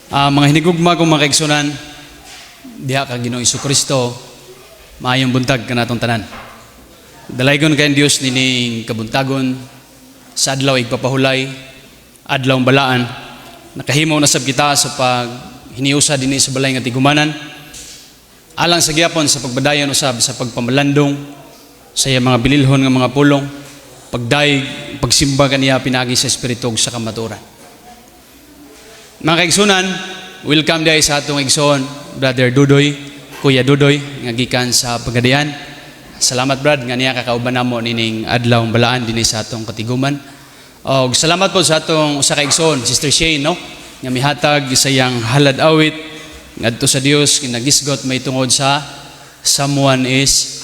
Mga hinigugma kong mga kaigsunan, diha ka Ginoong Jesucristo, maayong buntag ka natong tanan. Dalaygon kayong Diyos nining kabuntagon, sa adlaw igpapahulay, adlaw balaan, nakahimaw na sab kita sa pag hiniusa dinhi sa balay nga tigumanan, alang sa gyapon sa pagbadayon usab sa pagpamalandong, sa iya mga bililhon nga mga pulong, pagdaig, pagsimba kaniya pinagi sa espiritu sa kamaturan. Mga kaigsunan, welcome day sa atong igsoon, Brother Dudoy, Kuya Dudoy, nga gikan sa Pagadian. Salamat brad, nga niya kakauban namo nining adlaw balaan dinhi sa atong katiguman. Og salamat po sa atong usa ka igsoon, Sister Shane, no? Nga mihatag sa iyang halad awit ngadto sa Dios kinagisgot may tungod sa someone is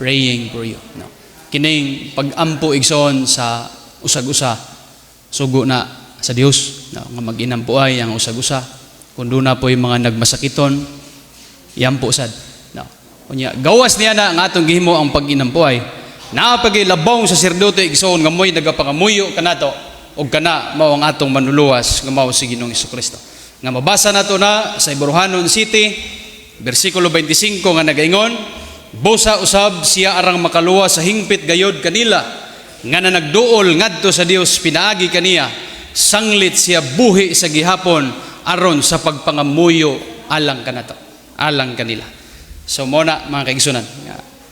praying for you, no? Kining pag-ampo igsoon sa usag-usa sugo na sa Dios, no, nga mag-inampuay ang usag-usa kun doon na po yung mga nagmasakiton yampo sad, no. Kunya gawas niya na ang atong gihimo ang pag-inampuay napagilabaw sa sirdote igsoon nga moy nagapangamuyo kanato og kana mao ang atong manluluwas nga mao si Ginoong Jesucristo nga mabasa nato na sa Ibrohanon City bersikulo 25 nga nagaingon, busa usab siya arang makaluwas sa hingpit gayod kanila nga nagduol ngadto sa Dios pinaagi kaniya, sanglit siya buhi sa gihapon aron sa pagpangamuyo alang kanato, alang kanila. So muna mga kaigsunan,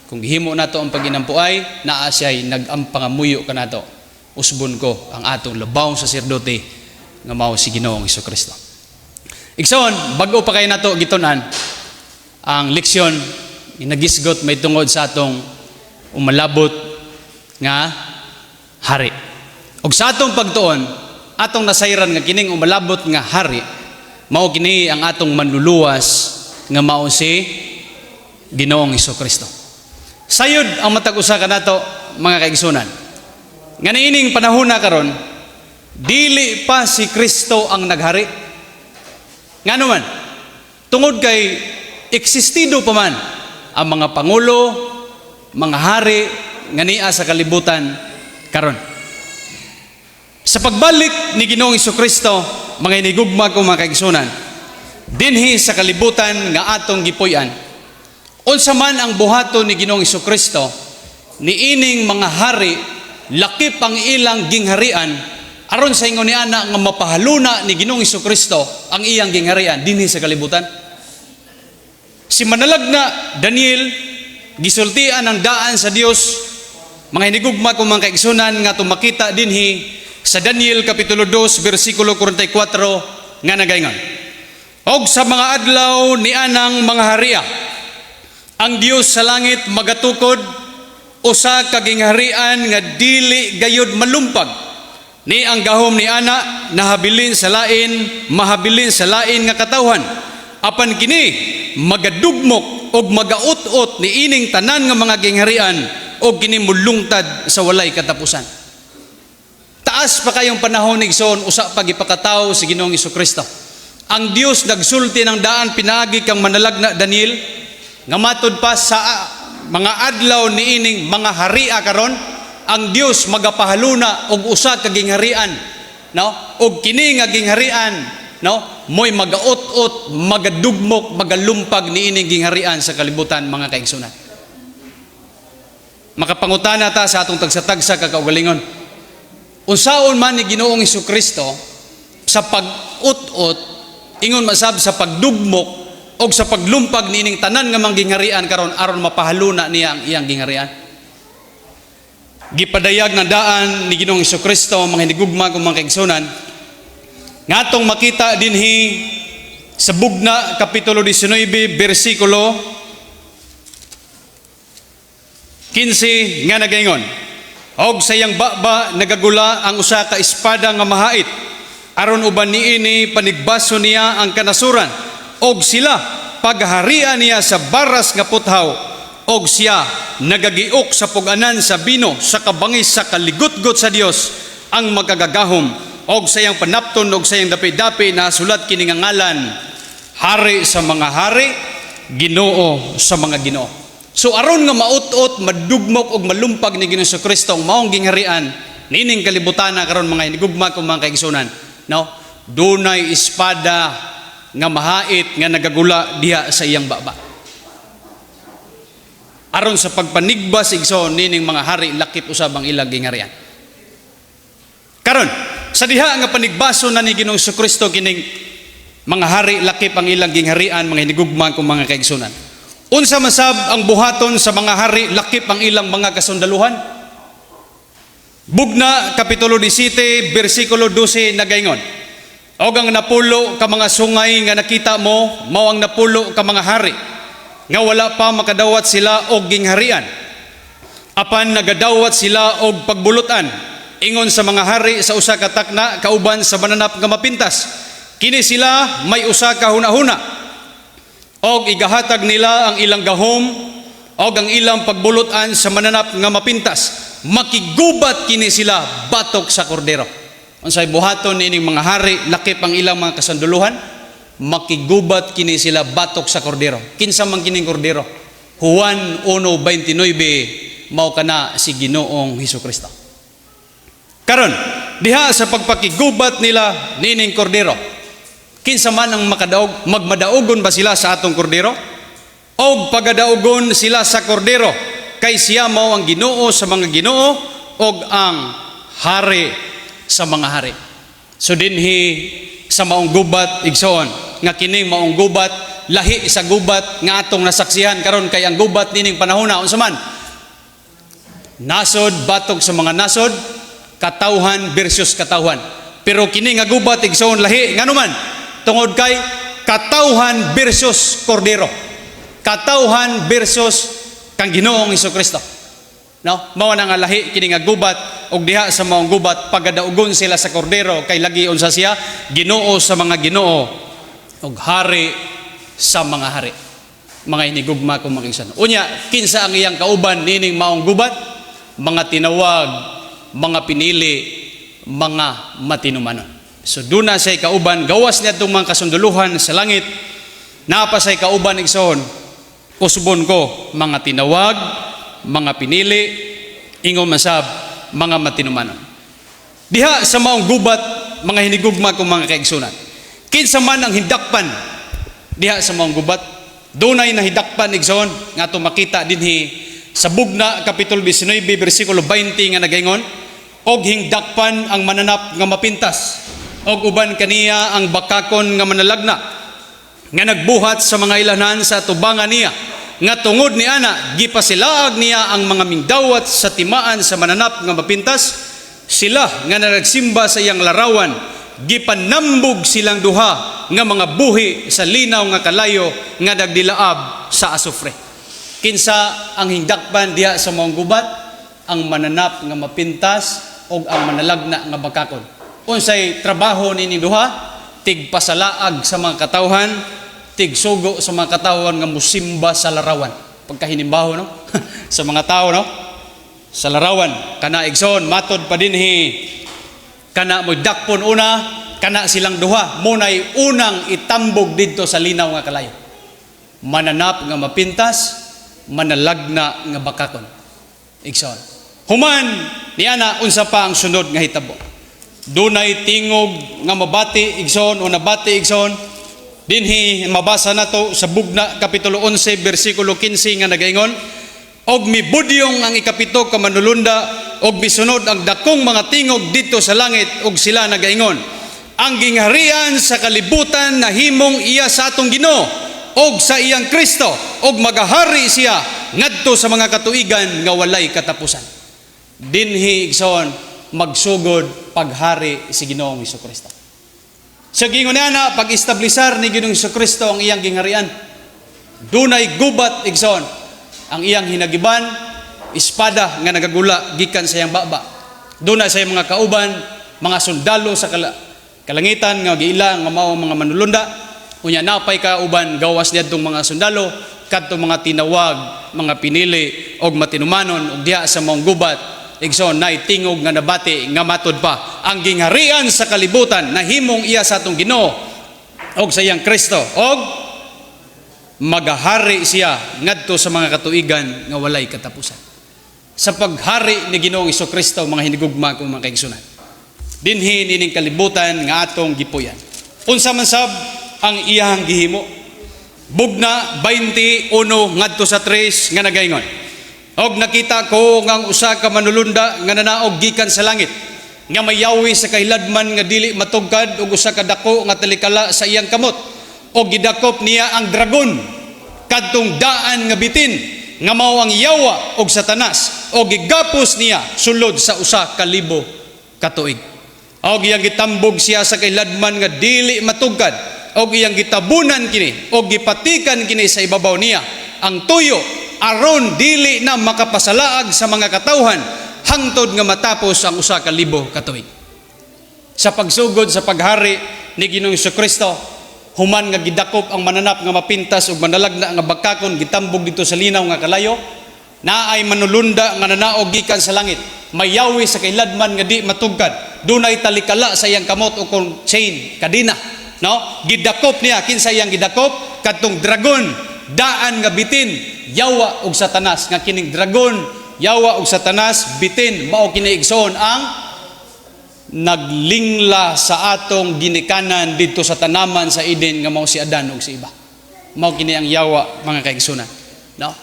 kung gihimo nato ang paginampuay, naa siya'y nag-ampangamuyo kanato, usbon ko ang atong labaw sa sirdote nga mao si Ginoong Jesucristo. Igsoon, bago pa kay nato gitunan ang leksyon nagisgot may tungod sa atong umalabot nga hari. Og sa atong pagtuon atong nasayran nga kining umalabot nga hari mao kini ang atong manluluwas nga mao si Ginoong Jesucristo. Sayod ang matag usa kanato mga kaigsunan nga niining panahon na karon dili pa si Kristo ang naghari. Ngano man tungod kay existido pa man ang mga pangulo, mga hari nga niya sa kalibutan karon. Sa pagbalik ni Ginoong Jesucristo, mga hinigugma kong mga kaigsunan, dinhi sa kalibutan nga atong gipuy-an, unsa man ang buhaton ni Ginoong Jesucristo, niining mga hari, lakip ang ilang gingharian, aron sa ingon ni ana nga mapahaluna ni Ginoong Jesucristo ang iyang gingharian dinhi sa kalibutan. Si manalagna Daniel, gisultian ang daan sa Dios, mga hinigugma kong mga kaigsunan nga tumakita dinhi sa Daniel kapitulo 2 bersikulo 44 nga nagaingon, og sa mga adlaw ni anang mga hariya ang Dios sa langit magatukod usa ka gingharian nga dili gayud malumpag ni ang gahom ni ana nahabilin sa lain mahabilin sa lain nga katawhan apan kini magadugmok og magaut-ot ni ining tanan nga mga gingharian og kini mulungtad sa walay katapusan. Taas pa kayong panahon ni igsoon usa pa gipakataw si Ginoong Jesucristo. Ang Dios nagsulti ng daan pinaagi kang manalagna Daniel nga matud pa sa mga adlaw niining mga haria karon ang Dios magapahaluna og usa ka gingharian, no? Og kini nga gingharian, no? Moy magaut-ot, magadugmok, magalumpag niining gingharian sa kalibutan mga kaigsunan. Makapangutana ta sa atong tagsa-tagsa kakaugalingon. Unsaon man ni Ginoong Jesucristo sa pag-ut-ut, ingon masab sa pagdugmok o sa paglumpag niining tanan nga mga gingharian karon aron mapahaluna niya ang iyang gingharian. Gipadayag na daan ni Ginoong Jesucristo mga hinigugma kong mga kaigsunan ngatong makita dinhi sa Bugna kapitulo 19 bersikulo 15 nga nagaingon, og sa iyang baba nagagula ang usa ka espada nga mahait aron uban niini panigbaso niya ang kanasuran og sila pagharian niya sa baras nga puthaw og siya nagagiok sa puganan sa bino sa kabangis sa kaligutgot sa Dios ang magagagahom og sa iyang panapton og sa iyang dapi-dapi na sulat kini nga ngalan, Hari sa mga hari, Ginoo sa mga ginoo. So aron nga maut-ot, madugmok og malumpag ni Ginoong Jesucristo ang maong gingharian nining kalibutan karon mga hinigugma kong mga kaigsunan, no? dunay espada nga mahait nga nagagula diha sa iyang baba. Aron sa pagpanigbas igsoon nining mga hari lakip usab ang ilang gingharian. Karon sa diha nga panigbaso na ni Ginoong Jesucristo kining mga hari lakip ang ilang gingharian, mga hinigugma kung mga kaigsunan. Unsa masab ang buhaton sa mga hari lakip ang ilang mga kasundaluhan? Bugna kapitulo 17 bersikulo 12 nagaingon, og ang napulo ka mga sungay nga nakita mo mao ang napulo ka mga hari nga wala pa makadawat sila og gingharian, apan nagadawat sila og pagbulutan ingon sa mga hari sa usa ka takna kauban sa mananap nga mapintas. Kini sila may usa ka hunahuna og igahatag nila ang ilang gahom og ang ilang pagbulutan sa mananap nga mapintas. Makigubat kini sila batok sa kordero. Unsay buhaton nining mga hari lakip ang ilang mga kasanduluhan? Makigubat kini sila batok sa kordero. Kinsa man kining kordero? Juan 1:29 mao kana si Ginoong Hesukristo. Karon diha sa pagpakigubat nila nining kordero, kinsa man ang makadaog, magmadaugon ba sila sa atong kordero? O pagadaugon sila sa kordero kay siya mao ang Ginoo sa mga Ginoo og ang hari sa mga hari. So dinhi sa maong gubat igsoon nga kining maong gubat lahi sa gubat nga atong nasaksihan karon, kay ang gubat nining panahona unsa man? Nasod batok sa mga nasod, katawhan versus katawhan. Pero kini nga gubat igsoon lahi nganuman tungod kay katawhan versus kordero. Katawhan versus kang Ginoong Hesukristo. No? Mao na nga lahi kini nga gubat, og diha sa maong gubat pagadaugon sila sa kordero kay lagi unsa siya? Ginoo sa mga Ginoo og hari sa mga hari. Mga hinigugma kung makingsan. Unya, kinsa ang iyang kauban nining maong gubat? Mga tinawag, mga pinili, mga matinumanon. So duna say kauban, gawas niya itong mga kasunduluhan sa langit, napa say kauban igsoon, usbon ko, mga tinawag, mga pinili, ingon masab, mga matinumanon. Diha sa maong gubat, mga hinigugma kung mga kaigsunan. Kinsa man ang hindakpan, diha sa maong gubat, dunay na hindakpan igsoon, nga ito makita dinhi sa Bugna, kapitulo 19, bersikulo 20 nga nagaingon, og hindakpan ang mananap nga mapintas, og uban kaniya ang bakakon nga manalagna, nga nagbuhat sa mga ilanan sa tubangan niya, nga tungod ni ana gipasilaag niya ang mga mingdawat sa timaan sa mananap nga mapintas, sila nga nagsimba sa iyang larawan, gipanambog silang duha nga mga buhi sa linaw nga kalayo nga nagdilaab sa asufre. Kinsa ang hindakpan diha sa maong gubat? Ang mananap nga mapintas o ang manalagna nga bakakon. Unsay trabaho nining duha? Tigpasalaag sa mga katawhan, tigsugo sa mga katawhan nga musimba sa larawan. Pagkahinimbaho no? Sa mga tao no? Sa larawan kana igsoon matod pa dinhi kana mo dakpon una kana silang duha munay unang itambog didto sa linaw nga kalayo. Mananap nga mapintas, manalagna nga bakakon. Igsoon. Human niana unsa pa ang sunod nga hitabo? Dunay tingog nga mabati igsoon o nabati igsoon. Dinhi mabasa nato sa Bugna kapitulo 11 bersikulo 15 nga nagaingon, og mibudyong ang ikapito ka manulunda og misunod ang dakong mga tingog dito sa langit og sila nagaingon, ang gingharian sa kalibutan nahimong iya sa atong Ginoo og sa iyang Kristo og magahari siya ngadto sa mga katuigan nga walay katapusan. Dinhi igsoon magsugod paghari si Ginoong Hesukristo. Sa gingon na pag-establisar ni Ginoong Hesukristo ang iyang gingharian, dunay gubat igsoon ang iyang hinagiban, espada nga nagagula gikan sa iyang baba. Dunay sa mga kauban, mga sundalo sa kalangitan nga giila nga mao mga manulunda. Unya napay kauban gawas niadtong mga sundalo kadtong mga tinawag, mga pinili og matinumanon og diha sa maong gubat igsoon nay tingog nga nabati nga matod pa ang gingharian sa kalibutan nahimong iya sa atong Ginoo og sa iyang Kristo og magahari siya ngadto sa mga katuigan nga walay katapusan. Sa paghari ni Ginoong Hesukristo mga hinigugma kong mga kaigsunan, dinhi nining kalibutan nga atong gipuyan. Unsa man sab ang iyang gihimo? Bugna 21 ngadto sa 3 nga nagaingon. Og nakita ko nga usa ka manulunda nga nanaog gikan sa langit, nga mayawi sa kahiladman nga dili matugkad, ug usa ka dako nga talikala sa iyang kamot, og gidakop niya ang dragon kadtong daan nga bitin nga mao ang yawa og Satanas, og gigapos niya sulod sa usa ka libo ka tuig. Og iyang gitambog siya sa kahiladman nga dili matugkad, og iyang gitabunan kini og gipatikan kini sa ibabaw niya ang tuyo aron dili na makapasalaag sa mga katawhan hangtod nga matapos ang usa ka libo ka tuig. Sa pagsugod sa paghari ni Ginoong Jesucristo, human nga gidakop ang mananap nga mapintas ug manalagna nga bakakon, gitambog dito sa linaw nga kalayo, naay manulunda nga nanaog gikan sa langit, mayawi sa kailadman nga di matugkad, dunay talikala sa iyang kamot o kung chain, kadina, no? Gidakop niya, kinsa iyang gidakop? Kadtong dragon, daan nga bitin, yawa og Satanas. Nga kining dragon, yawa og Satanas, bitin, mao kini igsoon ang naglingla sa atong ginikanan dito sa tanaman sa Eden nga mao si Adan ug si Eva. Mao kini ang yawa, mga kaigsunan, no?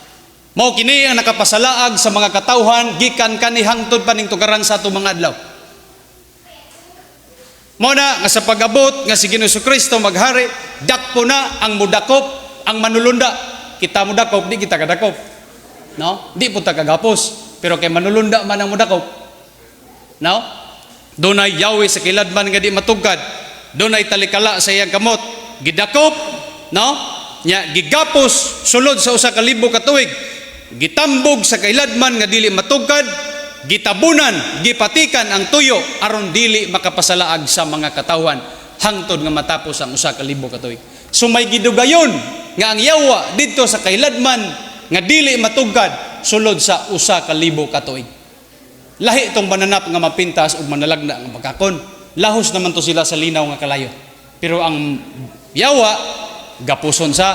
Mao kini ang nakapasalaag sa mga katawhan gikan kani hangtod pa ning tugaran sa atong mga adlaw. Mao na nga sa pag-abot nga si Ginoong Jesucristo maghari, dakpo na ang mudakop, ang manulunda. Kita mudakop, di kita kadakop, no? Di po ta kagapos, pero kay manulunda man ang mudakop, no? Dunay yawi sa kiladman nga di matugkad, dunay talikala sa iyang kamot, gidakop, no? Nya gigapos sulod sa usa ka libo ka tuig, gitambog sa kiladman nga dili matugkad, gitabunan, gipatikan ang tuyo aron dili makapasalaag sa mga katawhan hangtod nga matapos ang usa ka libo ka tuig. So may gidugayon nga ang yawa dito sa kiladman nga dili matugkad sulod sa usa ka libo ka tuig. Lahi itong mananap nga mapintas ug manalagna nga bagakon. Lahos naman to sila sa linaw nga kalayo. Pero ang yawa gapuson sa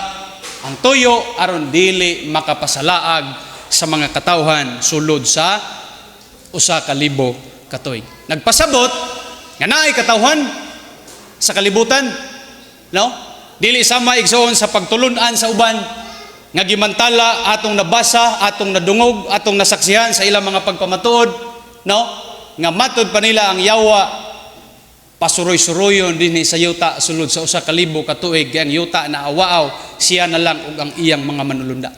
ang tuyo aron dili makapasalaag sa mga katawhan sulod sa usa ka libo ka tuig. Nagpasabot nga naay katawhan sa kalibutan, no? Dili sama igsoon sa pagtulun-an sa uban nga gimantala atong nabasa, atong nadungog, atong nasaksihan sa ilang mga pagpamatuod, no? Nga matod pa nila ang yawa pasuroy-suroyon dinhi sa yuta sulod sa usa ka libo ka tuig, kay ang yuta na awaaw siya na lang ug ang iyang mga manulunda.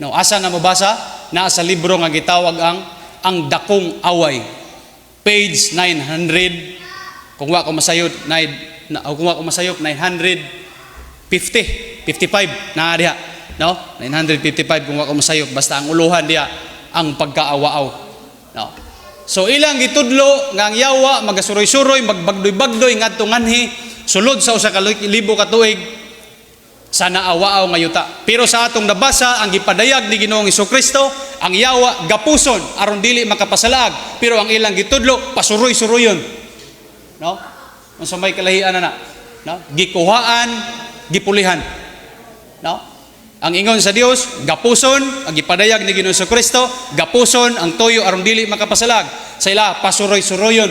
No, asa na mabasa? Naa sa libro nga gitawag ang Dakong Away, page 900. Kung wa ko masayod 950, 55 na diha, no? 955 kung wa ko masayop, basta ang uluhan diha ang pagkaawaaw, no? So ilang gitudlo nga ang yawa magasuroy-suroy, magbagdoy-bagdoy ngadto nganhi sulod sa usa ka libo ka tuig sa naawaaw nga yuta. Pero sa atong nabasa ang gipadayag ni Ginoong Jesucristo, ang yawa gapuson aron dili makapasalaag, pero ang ilang gitudlo pasuroy-suroyon, no? Unsa may kalahian na, no? Gikuhaan, gipulihan, no? Ang ingon sa Dios gapuson, ang gipadayag ni Ginoong Jesucristo gapuson ang tuyo aron dili makapasalag. Sa ila pasuroy-suroyon,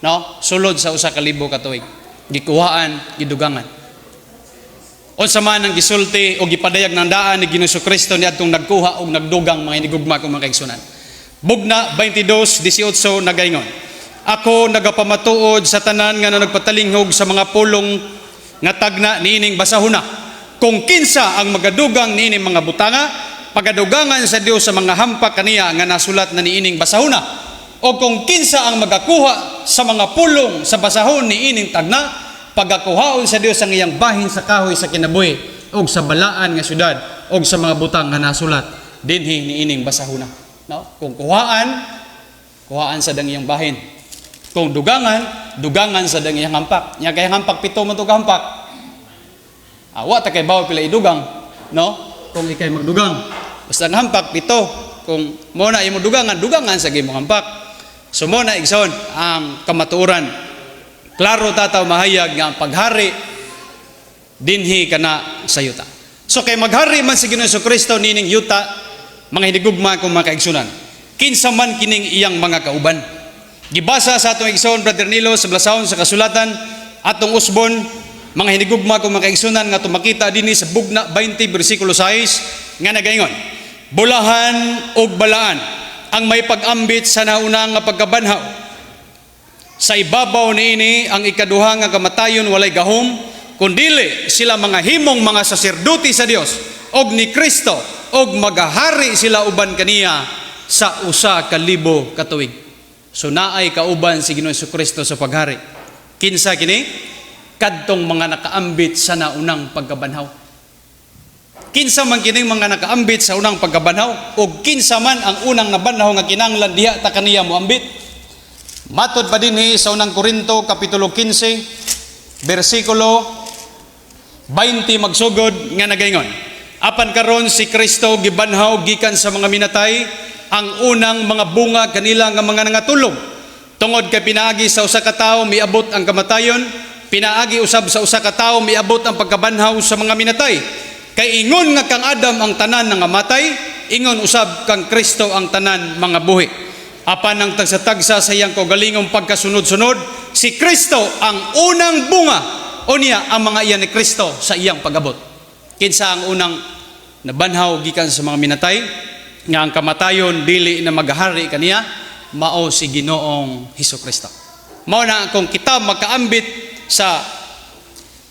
no? Sulod sa usa ka libo ka tuig. Gikuhaan, gidugangan. Unsa man ang gisulti o gipadayag ng daan ni Ginoong Jesucristo niadtong nagkuha og nagdugang mga hinigugma kong mga kaigsunan. Bugna 22:18 nagaingon, ako nagapamatuod sa tanan nga nagpatalinghog sa mga pulong nga tagna niining basahuna. Kung kinsa ang magadugang niining mga butanga, pagadugangan sa Dios sa mga hampak kaniya nga nasulat na niining basahuna. O kung kinsa ang magakuha sa mga pulong sa basahon niining tagna, pagakuhaon sa Dios ang iyang bahin sa kahoy sa kinabuhi o sa balaan nga syudad o sa mga butang nga nasulat dinhi niining basahuna. No? Kung kuhaan sa dang iyang bahin. Kung dugangan sa dang iyang hampak. Nya kay hampak pito man to ka hampak. Awa ta kay bawo pila idugang, no? Kung ikay magdugang. Basta ang hampak pito. Kung mo na imo dugangan sa imong hampak. So mo na igsoon ang kamatuoran. Klaro tataw mahayag nga ang paghari dinhi kana sa yuta. So kay maghari man si Ginoong Jesucristo nining yuta, mga hinigugma kong mga kaigsunan. Kinsa man kining iyang mga kauban. Gibasa sa atong igsoon Brother Nilo sa blasahon sa kasulatan atong usbon mga hinigugma kung mga kaigsunan nga tumakita dinhi sa Bugna 20 bersikulo 6 nga nagaingon, bulahan og balaan ang may pag-ambit sa nauna nga pagkabanhaw. Sa ibabaw niini ang ikaduha nga kamatayon walay gahom, kundili sila mga himong mga saserdote sa Dios og ni Kristo og magahari sila uban kaniya sa usa ka libo ka tuig. So naay kauban si Ginoong Jesucristo sa paghari. Kinsa kini? Kadtong mga nakaambit sa naunang pagkabanhaw. Kinsa man kining mga nakaambit sa unang pagkabanhaw o kinsa man ang unang nabanhaw nga kinahanglan diha ta kaniya moambit. Matod pa dinhi sa unang Korinto kapitulo 15 bersikulo 20 magsugod nga nagaingon, apan karon si Kristo gibanhaw gikan sa mga minatay, ang unang mga bunga kanila nga mga nangatulog. Tungod kay pinaagi sa usa ka tawo miabot ang kamatayon, pinaagi usab sa usa ka tawo miabot ang pagkabanhaw sa mga minatay. Kay ingon nga kang Adam ang tanan nga matay, ingon usab kang Kristo ang tanan mga buhi. Apan ang tagsa-tagsa sa iyang kaugalingong pagkasunod-sunod, si Kristo ang unang bunga, o niya ang mga iyan ni Kristo sa iyang pag-abot. Kinsa ang unang nabanhaw gikan sa mga minatay, nga ang kamatayon dili na maghari kaniya, mao si Ginoong Hesukristo. Mao na kung kita makaambit sa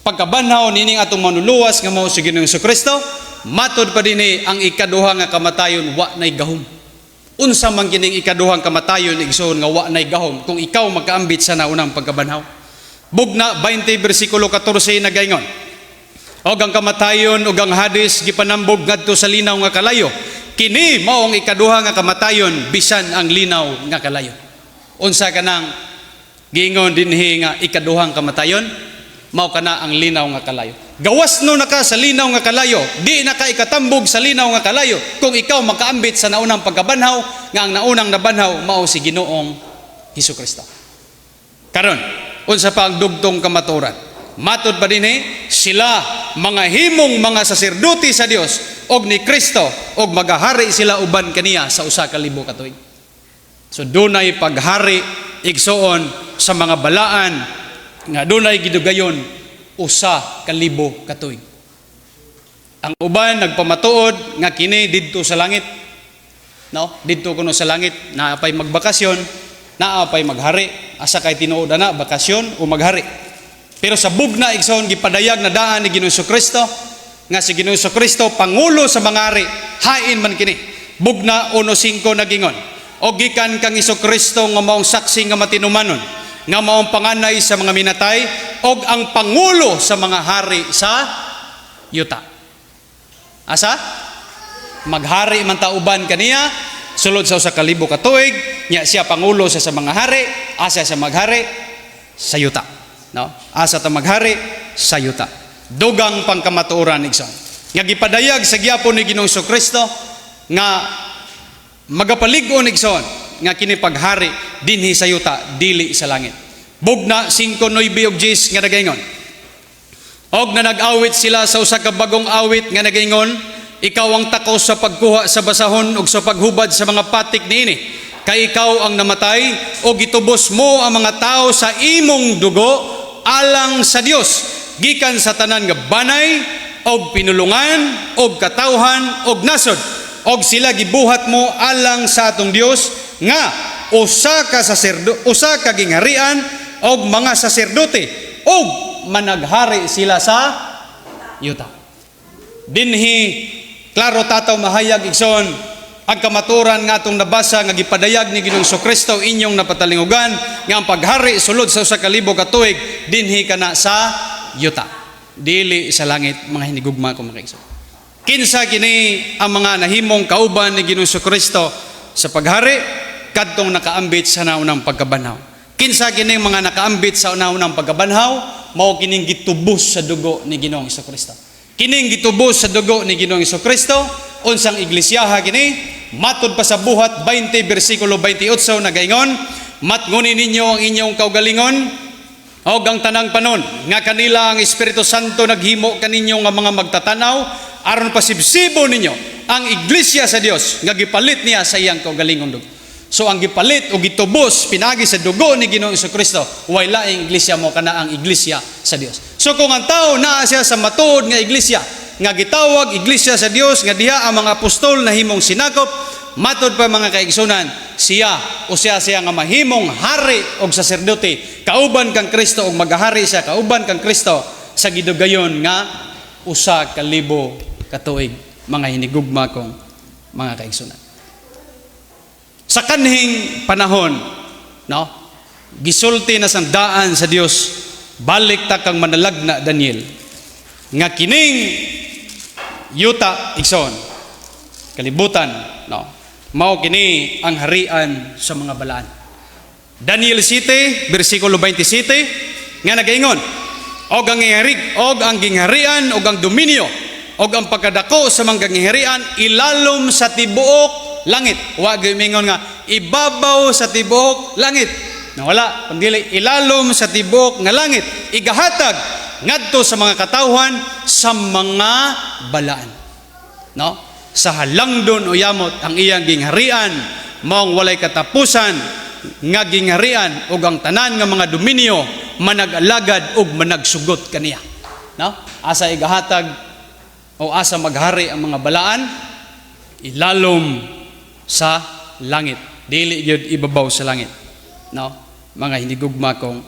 pagkabanhaw nining atong manuluwas nga mao si Ginoong Hesukristo, matod pa dinhi ang ikaduha nga kamatayon wa nay gahom. Unsa man kining ikaduhang kamatayon igsoon nga wa nay gahom kung ikaw makaambit sa naunang pagkabanhaw. Bugna 20 bersikulo 14 nagaingon, og ang kamatayon ug ang Hades gipanambog ngadto sa linaw nga kalayo. Kini mao ang ikaduha nga kamatayon bisan ang linaw nga kalayo. Unsa kanang giingon dinhi nga ikaduhang kamatayon? Mao kana ang linaw nga kalayo. Gawas no naka sa linaw nga kalayo, di na ka ikatambog sa linaw nga kalayo kung ikaw makaambit sa naunang pagkabanhaw nga ang naunang nabanhaw mao si Ginoong Hesukristo. Karon, unsa pa ang dugtong kamaturan? Matod pa dinhi sila mga himong mga saserdote sa Dios og ni Kristo og magahari sila uban kaniya sa usa ka libo ka tuig. So dunay paghari igsoon sa mga balaan nga dunay gidugayon usa ka libo ka tuig. Ang uban nagpamatuod nga kini didto sa langit. No, didto kuno sa langit naa pay magbakasyon, naa pay maghari, asa kay tinuod na bakasyon o maghari. Pero sa bugna igsoon gipadayag na daan ni Ginoong Jesucristo nga si Ginoong Jesucristo pangulo sa mga hari, hain man kini. Bugna 1:5 nagingon, og gikan kang Jesucristo nga maong saksi nga matinumanon, nga maong panganay sa mga minatay og ang pangulo sa mga hari sa yuta. Asa? Maghari man ta uban kaniya sulod sa usa ka libo ka tuig, nya siya pangulo sa mga hari, asa sa maghari sa yuta. No? Asa ta maghari sa yuta. Dugang pangkamatuoran igsoon. Nga gipadayag sa gyapon ni Ginoong Jesucristo nga magapalig-on igsoon nga kini paghari dinhi sa yuta dili sa langit. Bugna 5:9 og 10 nga nagaingon, og na nag-awit sila sa usa ka bagong awit nga nagaingon, ikaw ang takos sa pagkuha sa basahon ug sa paghubad sa mga patik niini, kay ikaw ang namatay og gitubos mo ang mga tao sa imong dugo alang sa Dios gikan sa tanan nga banay og pinulungan og katawhan og nasod, og sila gibuhat mo alang sa atong Dios nga usa ka gingharian og mga saserdote og managhari sila sa yuta. Dinhi klaro tataw mahayag igsoon ang kamaturan nga atong nabasa nga gipadayag ni Ginoong Jesucristo inyong napatalingugan nga ang paghari sulod sa usa ka libo ka tuig dinhi kana sa yuta, dili sa langit, mga hinigugma ko mga igsoon. Kinsa kini ang mga nahimong kauban ni Ginoong Jesucristo sa paghari kadtong nakaambit sa naunang pagkabanhaw? Kinsa kini mga nakaambit sa naunang pagkabanhaw? Mao kining gitubos sa dugo ni Ginoong Jesucristo. Kining gitubos sa dugo ni Ginoong Jesucristo, unsang iglesiyaha kini, matod pa sa Buhat 20 bersikulo 28 nagaingon, matngunin ninyo ang inyong kaugalingon og ang tanang panon nga kanila ang Espiritu Santo naghimo kaninyo nga mga magtatanaw aron pasibsibo ninyo ang iglesia sa Dios nga gipalit niya sa iyang kaugalingon dugo. So ang gipalit o gitubos pinagi sa dugo ni Ginoong Jesucristo, way laing iglesia mo kana ang iglesia sa Dios. So kung ang tao naa siya sa matuod nga iglesia, nga gitawag iglesia sa Dios, nga diha ang mga apostol na himong sinakop, matod pa mga kaigsunan, siya nga mahimong hari og saserdote, kauban kang Kristo og magahari siya kauban kang Kristo sa gidugayon nga 1,000 katuig, mga hinigugma kong mga kaigsunan. Sa kanhing panahon, no, gisulti na sang daan sa Dios, balik ta kang manalagna Daniel, nga kining yuta igsoon kalibutan, no, mao kini ang harian sa mga balaan. Daniel 7 bersikulo 27 nga nagaingon, og ang gingharian og ang dominio og ang pagkadako sa mga gingharian ilalom sa tibuok langit. Wa gimingon nga ibabaw sa tibuok langit. Nawala kundi ilalom sa tibuok nga langit, igahatag ngadto sa mga katawhan sa mga balaan. No? Sa halangdon o yamot ang iyang gingharian, maong walay katapusan nga gingharian ug ang tanan nga mga dominyo manag-alagad ug managsugot kaniya. No? Asa igahatag o asa maghari ang mga balaan, ilalom sa langit, dili gyud ibabaw sa langit. No? Mga hinigugma kong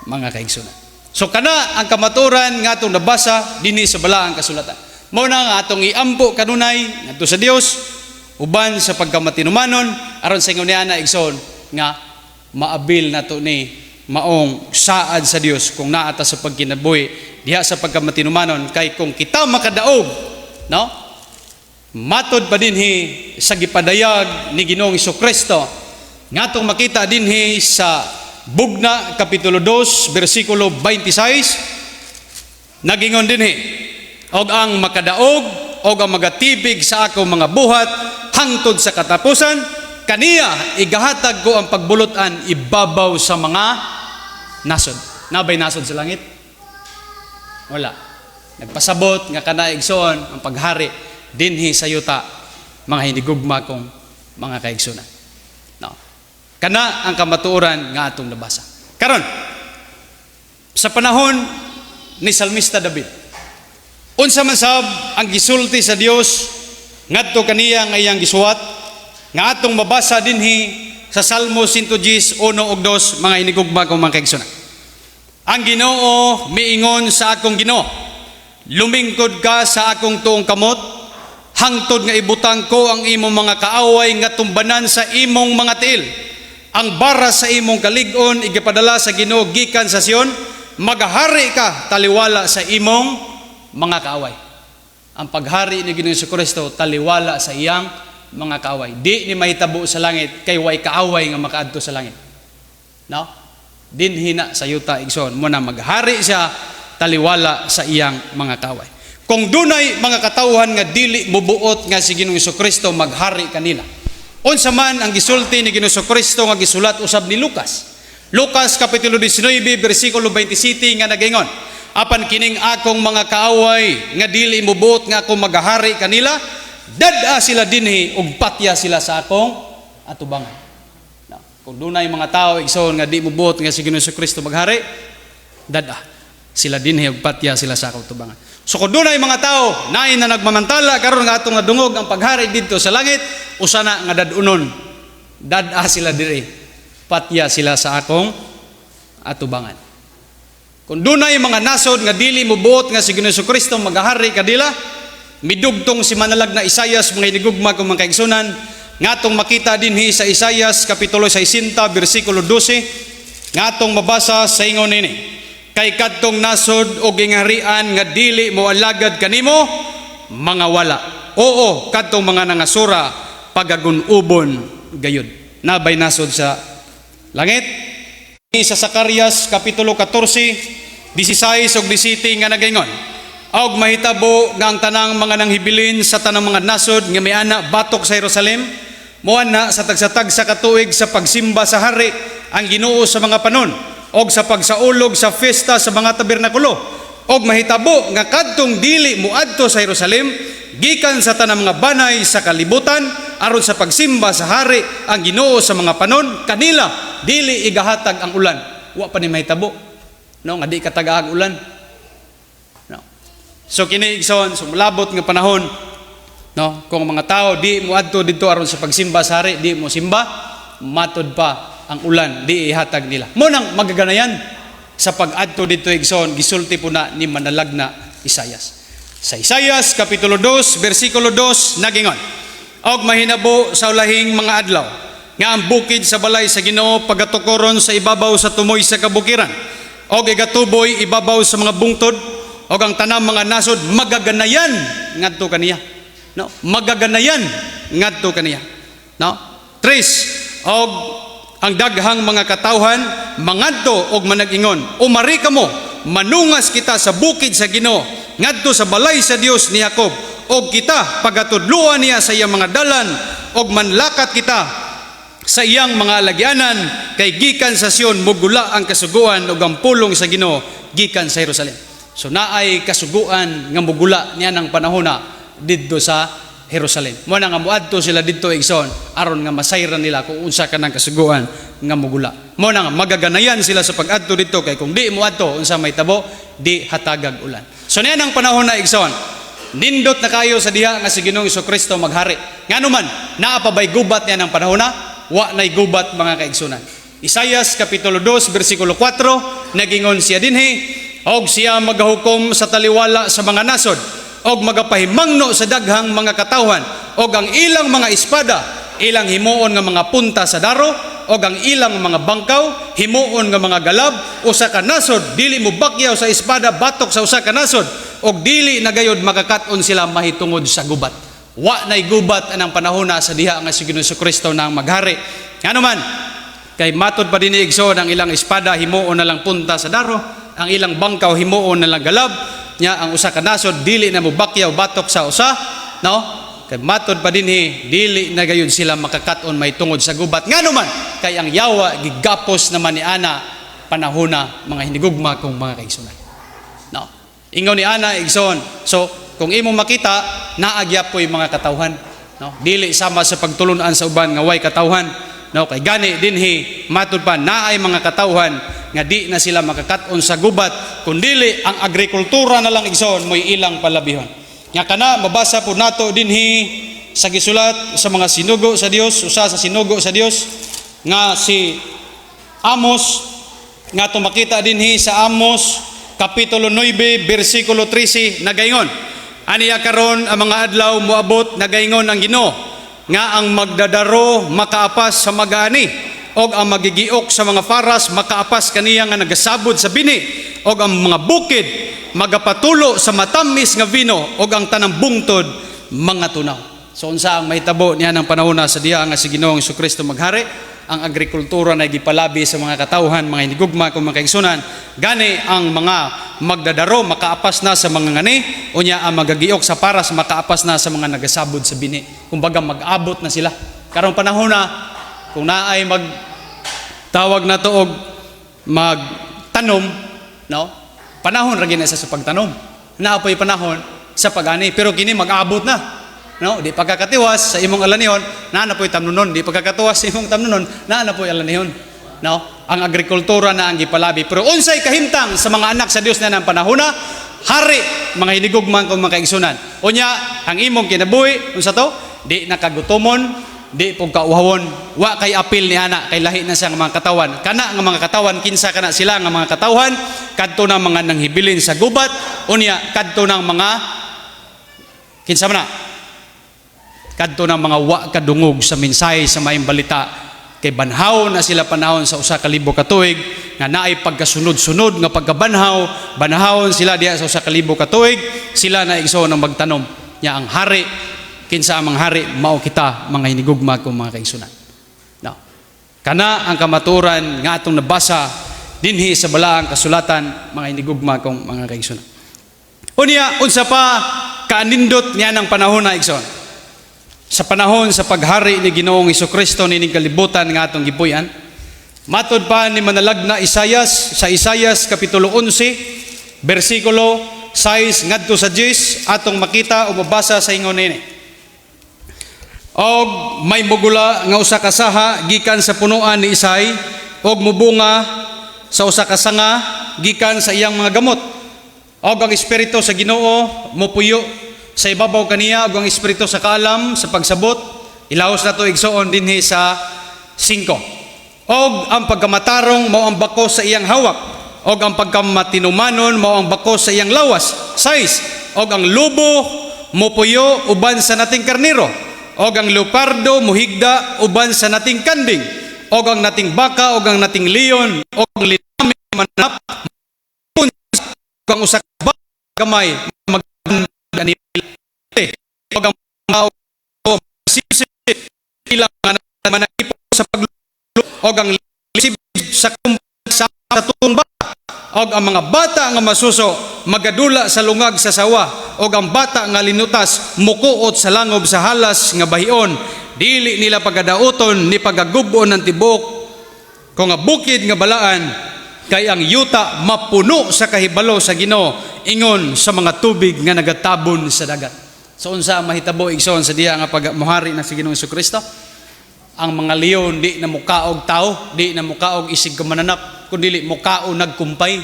mga kaigsunan. So kana ang kamaturan nga atong nabasa dinhi sa balaang kasulatan. Mao na nga atong iampo kanunay ngadto sa Dios uban sa pagkamatinumanon aron sa ingon niya na igsoon nga maabil nato ni maong saad sa Dios kung naata sa pagkinabuhi diha sa pagkamatinumanon, kay kung kita makadaog, no, matod pa dinhi sa gipadayag ni Ginoong Jesucristo ngatong makita dinhi sa Bugna kapitulo 2 bersikulo 26, nagingon dinhi, og ang makadaog og ang magatibig sa akong mga buhat hangtod sa katapusan, kaniya igahatag ko ang pagbulutan ibabaw sa mga nasod. Nabay nasod sa langit? Wala. Nagpasabot nga kana igsoon ang paghari dinhi sa yuta, mga hinigugma kong mga kaigsunan. No. Kana ang kamatuoran nga atong nabasa. Karon sa panahon ni Salmista David, unsa man sab ang gisulti sa Dios ngadto kaniya nga iyang gisuwat nga atong mabasa dinhi sa Salmo 110:1 ug 2, mga hinigugma kong mga kaigsunan. Ang Ginoo miingon sa akong Ginoo, lumingkod ka sa akong tuong kamot, hangtod nga ibutang ko ang imong mga kaaway nga tumbanan sa imong mga tiil. Ang bara sa imong kalig-on igipadala sa Ginoo gikan sa Sion, magahari ka taliwala sa imong mga kaaway. Ang paghari ni Ginoong Jesucristo taliwala sa iyang mga kaaway. Di ni mahitabo sa langit kay way kaaway nga makaadto sa langit. No? Dinhi na sa yuta igsoon mo na maghari siya taliwala sa iyang mga kaaway. Kung dunay mga katawhan nga dili mubuot nga si Ginoong Jesucristo, maghari kanila. Unsa man ang gisulti ni Ginoong Jesucristo nga gisulat usab ni Lucas. Lucas kapitulo 19 bersikulo 27 nga nagaingon, apan kining akong mga kaaway nga dili mubuot nga akong maghari kanila, dad-a sila dinhi ug patya sila sa akong atubangan. No. Kung dunay mga tao igsoon nga di mubuot nga si Ginoong Jesucristo maghari, dad-a sila dinhi ug patya sila sa akong atubangan. So kung dunay mga tao naay na nagmamantala karon nga atong nadungog ang paghari didto sa langit, usa na nga dad-unon, dad-a sila diri, patya sila sa akong atubangan. Kung dunay mga nasod nga dili mubuot nga si Ginoong Jesucristo maghari kadila, midugtong si manalag na Isaias, mga hinigugma kong mga kaigsunan, ngatong makita dinhi sa Isaias kapitulo 60 bersikulo 12, ngatong mabasa sa ingon nini, kay kadtong nasod o gingharian nga dili mo alagad kanimo, mga wala. Oo, kadtong mga nangasura pagagunubon gayud. Nabay nasod sa langit. Sa Zacarias kapitulo 14 16 ug 17 nga nagaingon, og mahitabo nga ang tanang mga nanghibilin sa tanang mga nasod nga miana batok sa Jerusalem, moana sa tagsatag sa katuig sa pagsimba sa hari ang Ginoo sa mga panon, og sa pagsaulog sa fiesta sa mga tabernakulo, og mahitabo nga kadtong dili muadto sa Jerusalem gikan sa tanang mga banay sa kalibutan aron sa pagsimba sa hari ang Ginoo sa mga panon, kanila dili igahatag ang ulan. Wa pa ni mahitabo, no, nga di katagaag ulan. No. So kini igsoon, sumulabot nga panahon, no, kung mga tao di mo adto dito aron sa pagsimba sa hari, di mo simba, matod pa ang ulan, di ihatag nila. Mo nang magaganayan sa pag-adto dito igsoon, gisulti po na ni manalag na Isayas. Sa Isayas kapitulo 2 bersikulo 2 nagingon, og mahinabo sa ulahing mga adlaw nga ang bukid sa balay sa Ginoo pagatukoron sa ibabaw sa tumoy sa kabukiran, og igatuboy ibabaw sa mga bungtod, og ang tanang mga nasod magaganayan ngadto kaniya. No, magaganayan ngadto kaniya. No? 3, og ang daghang mga katawhan mangadto og manag-ingon, umari kamo, manungas kita sa bukid sa Ginoo ngadto sa balay sa Dios ni Jacob, og kita pagatudluan niya sa iyang mga dalan, og manlakat kita sa iyang mga lagyanan, kay gikan sa Sion mugula ang kasuguan ug ang pulong sa Ginoo gikan sa Jerusalem. So naay kasuguan nga mugula niya ng panahona didto sa Jerusalem. Mo na nga muadto sila didto igsoon aron nga masayran nila kung unsa kanang kasuguan nga mugula. Mo na nga magaganayan sila sa pag-adto didto, kay kung di muadto unsa may tabo, di hatagag ulan. So niya ng panahon na igsoon, nindot na kayo sa diha nga si Ginoong Jesucristo maghari. Nganuman naapabay gubat niya ng panahon na, wa nay gubat mga kaigsunan. Isayas kapitulo 2 bersikulo 4 nagingon siya dinhi, og siya magahukom sa taliwala sa mga nasod, og magapahimangno sa daghang mga katawhan, og ang ilang mga espada ilang himuon nga mga punta sa daro, og ang ilang mga bangkaw himuon nga mga galab. Usa ka nasod dili mo bakyaw sa espada batok sa usa ka nasod, og dili na gayud makakaton sila mahitungod sa gubat. Wa nay gubat anang panahona sa diha nga si Ginoong Jesucristo nang maghari. Ngano man kay matod pa dinhi igsoon, ang ilang espada himuon na lang punta sa daro, ang ilang bangkaw himuon na lang galab nya, ang usa ka nasod dili na mo bakyaw batok sa usa, no? Kay matod pa dinhi dili na gayud sila makakaton may tungod sa gubat. Ngano man kay ang yawa gigapos naman ni ana panahona mga hinigugma kong mga kaigsunan. No. Ingaw ni ana igsoon. So kung imo makita naagyap ko yung mga katawhan, no? Dili sama sa pagtulunan sa uban nga way katawhan, no? Kay gani dinhi matod pa naay mga katawhan nga di na sila makakaton sa gubat, kundili ang agrikultura na lang igsoon mo'y ilang palabihon. Nga kana mabasa po nato dinhi sa gisulat sa mga sinugo sa Dios, usa sa sinugo sa Dios nga si Amos, nga tumakita dinhi sa Amos kapitulo 9 bersikulo 13 nagaingon, aniya karon ang mga adlaw moabot nagaingon ang Ginoo nga ang magdadaro makaapas sa mag-ani, og ang magigiok sa mga faras makaapas kaniya nga nagasabod sa bini, og ang mga bukid magapatulo sa matamis nga vino, og ang tanang bungtod mga tunaw. So unsa ang mahitabo niya ng panahon sa diha nga si Ginoong Jesucristo maghari, ang agrikultura na gipalabi sa mga katawhan, mga hinigugma kung mga kaigsunan, gani ang mga magdadaro makaapas na sa mga ngani, unya ang magagiok sa paras makaapas na sa mga nagasabod sa bini. Kumbaga mag-abot na sila karong panahon na kung naay magtawag na to og magtanom, no? Panahon ra gina sa pagtanom. Naapoy panahon sa pag-ani, pero kini mag-abot na. No, di pagkakatiwas sa imong alanihon, naa na po'y tamnunon. Di pagkakatiwas sa imong tamnunon, naa na po'y alanihon. No, ang agrikultura na ang gipalabi. Pero unsay kahimtang sa mga anak sa Dios na ng panahon na hari, mga hinigugman kung mga kaigsunan. Unya, ang imong kinabuhi, unsa to? Di nakagutomon, di pong kauhawon, wa kay apil ni ana, kay lahi na siya ng mga katawan. Kana nga mga katawan, kinsa kana sila nga mga katawhan, kadto ng mga nanghibilin sa gubat, unya kadto ng mga kinsa man na, kadto ng mga wa kadungog sa mensahe sa maayong balita, kay banhaw na sila panahon sa usa ka libo ka tuig, nga naay pagkasunod-sunod nga pagkabanhaw, banhawon sila diha sa usa ka libo ka tuig, sila na igsoon ang magtanom. Nya ang hari, kinsa ang mga hari, mao kita mga hinigugma kong mga kaigsunan. No. Kana ang kamaturan nga atong nabasa dinhi sa balaang kasulatan, mga hinigugma kong mga kaigsunan. Unya, unsa pa kaanindot niya ng panahon na igsoon? Sa panahon sa paghari ni Ginoong Jesucristo nining kalibutan nga atong gipuy-an, matod pa ni manalag na Isayas sa Isayas kapitulo 11 bersikulo 6 ngadto sa 10 atong makita o mabasa sa ingon nini. og may mugula nga usa ka saha gikan sa punuan ni Isay og mubunga sa usa ka sanga gikan sa iyang mga gamot. Og ang espiritu sa Ginoo mopuyo sa ibabaw kaniya ug ang espiritu sa kaalam sa pagsabot ilahos nato igsoon dinhi sa 5. Og ang pagkamatarong mao ang bakos sa iyang hawak og ang pagkamatinumanon mao ang bakos sa iyang lawas. 6. Og ang lubo mopuyo uban sa nating karniro og ang leopardo muhigda uban sa nating kanding og ang nating baka og ang nating leon og ang linami manap og ang usa ka gamay magganil og ang tao sisip ilang manakip sa paglulo og ang lisib sa tumba og ang mga bata nga masuso magadula sa lungag sa sawa og ang bata nga linutas mukuot sa langob sa halas nga bahion dili nila pagadaoton ni pagagubon ng tibok kung nga bukid nga balaan kay ang yuta mapuno sa kahibalo sa Ginoo ingon sa mga tubig nga nagatabon sa dagat. So unsa mahitabo igsoon sa diha nga pagmuhari na si Ginoong Jesucristo? Ang mga leon di na mukaog tao, di na mukaog isig kamananap, kundi mukaog nagkumpay.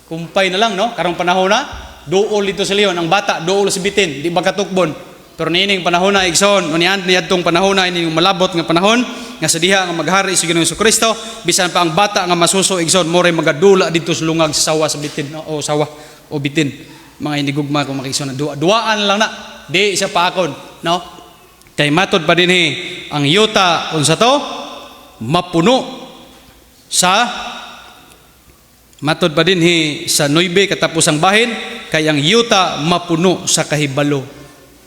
Kumpay na lang, no? Karong panahon na, duol dito sa leon, ang bata duol sa bitin, di ba katukbon. Pero niining panahon na igsoon, unian niadtong panahon na ining malabot nga panahon nga sa diha nga maghari si Ginoong Jesucristo, bisan pa ang bata nga masuso igsoon more magadula dito sa lungag sa sawa sa bitin, no? O sawa o bitin. Mga inigugma kung makigsoon na duaan lang na, di siya paakon, no? Kay matod pa din ang yuta unsa to mapuno sa matod pa din sa 9 katapusang bahin kay ang yuta mapuno sa kahibalo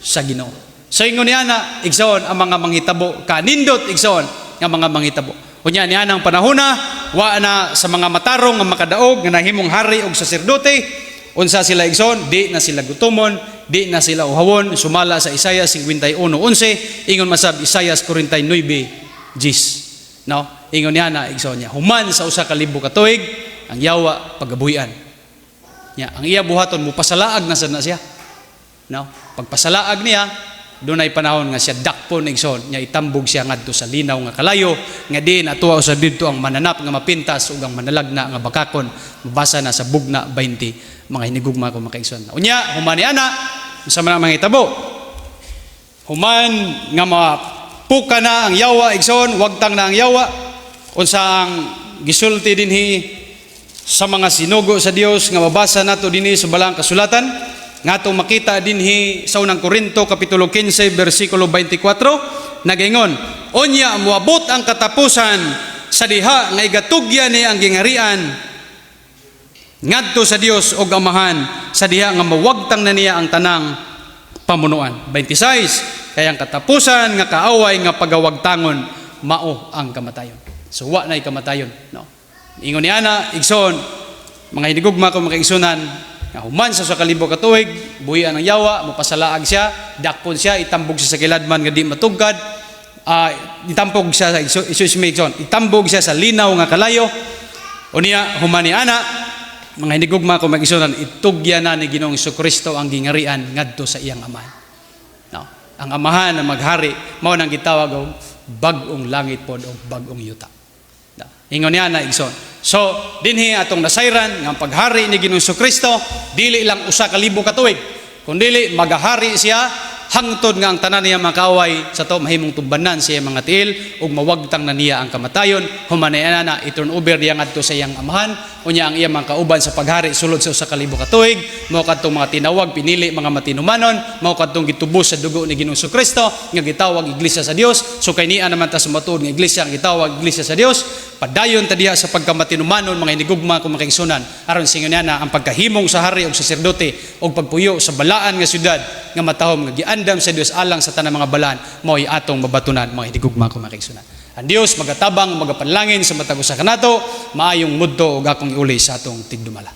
sa Ginoo. So ingon niya na igsoon ang mga manghitabo kanindot igsoon nga mga manghitabo. Unya niya nang panahona wa na sa mga matarong nga makadaog nga nahimong hari og saserdote. Unsa sila igsoon, di na sila gutomon, di na sila uhawon, sumala sa Isaias 51:11, ingon masab Isaias 49:10. No? Ingon niya na igsoon niya, human sa usa ka libo ka tuig ang yawa pagabuhian. Nya, ang iya buhaton mo pasalaag na sad na siya. No? Pagpasalaag niya, dunay panahon nga siya dakpon igsoon, nya itambog siya ngadto sa linaw nga kalayo, nga di natuwa sa didto ang mananap nga mapintas ug ang manalagna nga bakakon, mabasa na sa bugna 20. Mga hinigugma ko makaigsoon. Unya, human ni ana, sa mga hitabo. Human nga mapuka na ang yawa igsoon, wagtang na ang yawa. Unsa ang gisulti dinhi sa mga sinugo sa Dios nga mabasa nato dinhi sa balang kasulatan, ngatong makita dinhi sa unang Korinto kapitulo 15 bersikulo 24, nagaingon, unya moabot ang katapusan sa diha nga igatugya ni ang gingarian ngadto sa Dios og Amahan sa diha nga mawagtang na niya ang tanang pamunuan. 26, kay ang katapusan nga kaaway nga pagawagtangon mao ang kamatayon. So wa nay kamatayon, no. Ingon ni ana igsoon mga hinigugma ko makaigsunan nga human sa kalibo ka tuig buhian ang yawa, mapasalaag siya, dakpon siya, itambog siya sa kiladman nga di matugkad, itambog siya sa itambog siya sa linaw nga kalayo. Unya human ni ana mga hinigugma ko mag-isunan, itugya na ni Ginoong Jesucristo ang gingarian ngadto sa iyang Amahan. No? Ang Amahan na maghari, mao nang gitawag og bag-ong langit pod o bag-ong yuta. No? Ingon niya na igsoon. So, dinhi atong nasayran nga paghari ni Ginoong Jesucristo, dili lang usa ka libo ka tuig, kundi magahari siya hangtod nga ang tanan niya makaway sa to mahimong tumbanan siya mga tiil ug mawagtang na niya ang kamatayon. Humanay na i-turn over diya ngadto sa iyang Amahan. Unya ang iya mga kauban sa paghari sulod sa usa ka libo ka tuig, mao kadtong mga tinawag pinili mga matinumanon, mao kadtong gitubos sa dugo ni Ginoong Jesucristo nga gitawag iglesia sa Dios. So kay niya naman ta sumatuod nga iglesia ang gitawag iglesia sa Dios. Padayon ta diha sa pagkamatinumanon mga hinigugma kung makaigsunan aron singon niya na ang pagkahimong sa hari og saserdote og pagpuyo sa balaan nga syudad nga matahom nga giandam sa Dios alang sa tanang mga balaan mao'y atong mabatunan mga hinigugma kung makaigsunan. Ang Dios magatabang magapanlangin sa matag usa kanato maayong mudto ug akong iuli sa atong tigdumala.